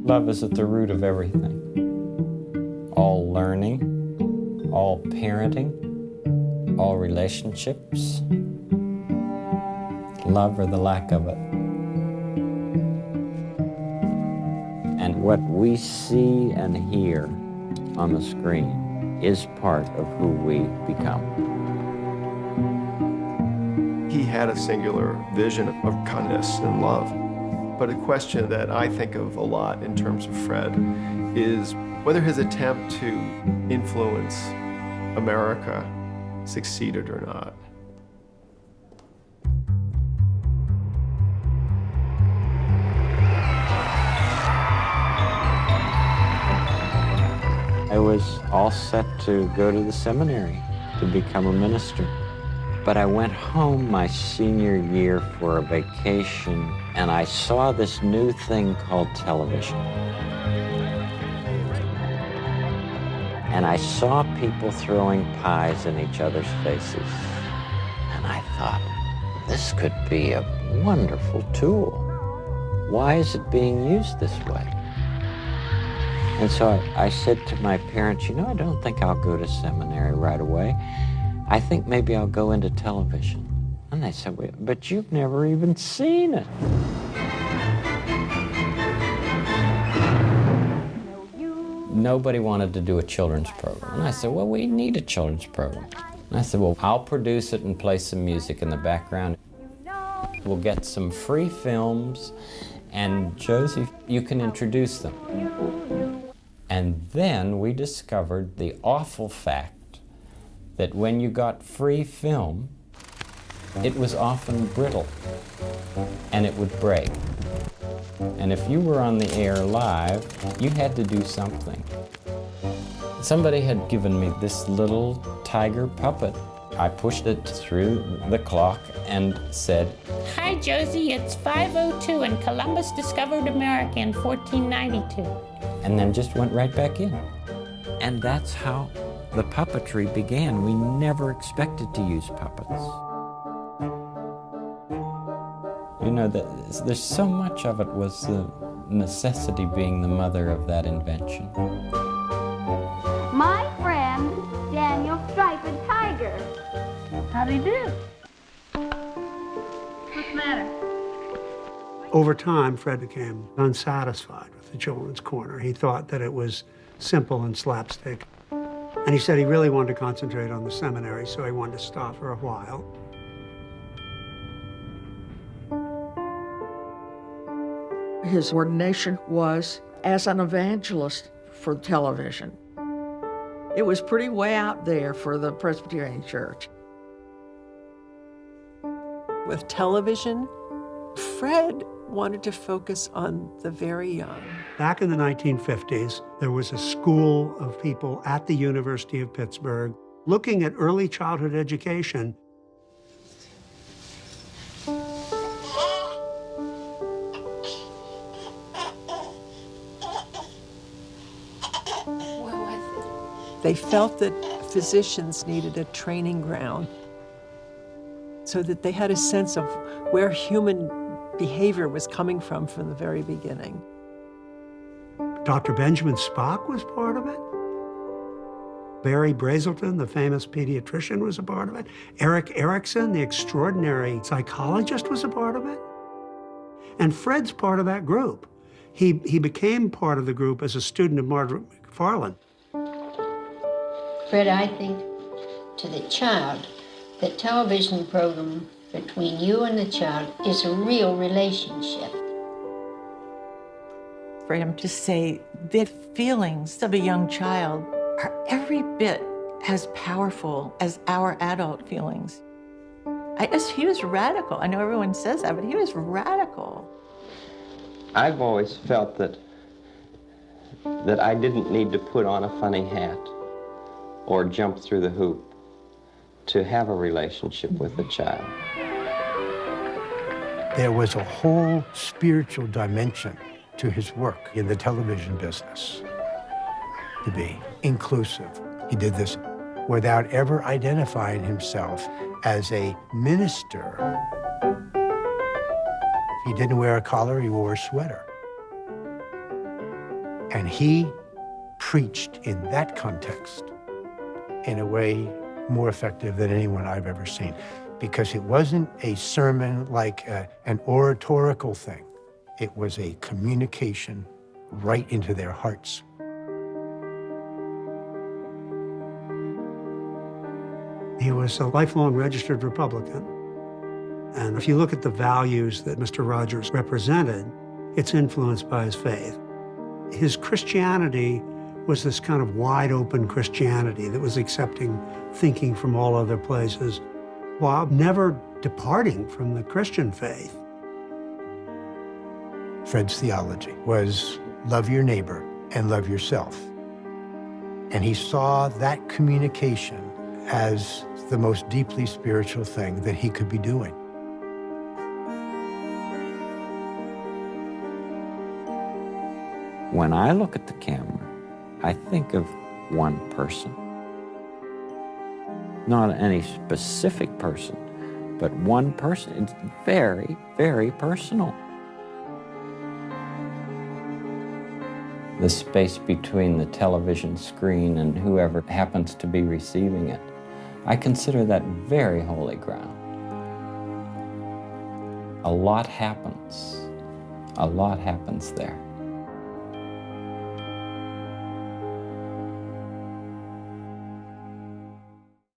Love is at the root of everything. All learning, all parenting, all relationships, love or the lack of it. And what we see and hear on the screen is part of who we become. He had a singular vision of kindness and love. But a question that I think of a lot in terms of Fred is whether his attempt to influence America succeeded or not. I was all set to go to the seminary to become a minister. But I went home my senior year for a vacation, and I saw this new thing called television. And I saw people throwing pies in each other's faces. And I thought, this could be a wonderful tool. Why is it being used this way? And so I said to my parents, I don't think I'll go to seminary right away. I think maybe I'll go into television. And they said, well, but you've never even seen it. Nobody wanted to do a children's program. And I said, well, we need a children's program. And I said, well, I'll produce it and play some music in the background. We'll get some free films, and Josie, you can introduce them. And then we discovered the awful fact that when you got free film, it was often brittle and it would break. And if you were on the air live, you had to do something. Somebody had given me this little tiger puppet. I pushed it through the clock and said, "Hi, Josie, it's 5:02 and Columbus discovered America in 1492. And then just went right back in. And that's how the puppetry began. We never expected to use puppets. There's so much of it was the necessity being the mother of that invention. My friend, Daniel Striped Tiger. How do you do? What's the matter? Over time, Fred became unsatisfied with the Children's Corner. He thought that it was simple and slapstick. And he said he really wanted to concentrate on the seminary, so he wanted to stop for a while. His ordination was as an evangelist for television. It was pretty way out there for the Presbyterian Church. With television, Fred wanted to focus on the very young. Back in the 1950s, there was a school of people at the University of Pittsburgh looking at early childhood education. They felt that physicians needed a training ground so that they had a sense of where human behavior was coming from the very beginning. Dr. Benjamin Spock was part of it. Barry Brazelton, the famous pediatrician, was a part of it. Erik Erikson, the extraordinary psychologist, was a part of it. And Fred's part of that group. He became part of the group as a student of Margaret McFarland. Fred, I think to the child, the television program between you and the child is a real relationship. For him to say the feelings of a young child are every bit as powerful as our adult feelings. He was radical. I know everyone says that, but he was radical. I've always felt that I didn't need to put on a funny hat or jump through the hoop to have a relationship with a child. There was a whole spiritual dimension to his work in the television business, to be inclusive. He did this without ever identifying himself as a minister. He didn't wear a collar, he wore a sweater. And he preached in that context in a way more effective than anyone I've ever seen, because it wasn't a sermon like an oratorical thing. It was a communication right into their hearts. He was a lifelong registered Republican. And if you look at the values that Mr. Rogers represented, it's influenced by his faith. His Christianity was this kind of wide open Christianity that was accepting thinking from all other places, while never departing from the Christian faith. Fred's theology was love your neighbor and love yourself. And he saw that communication as the most deeply spiritual thing that he could be doing. When I look at the camera, I think of one person. Not any specific person, but one person. It's very, very personal. The space between the television screen and whoever happens to be receiving it, I consider that very holy ground. A lot happens. A lot happens there.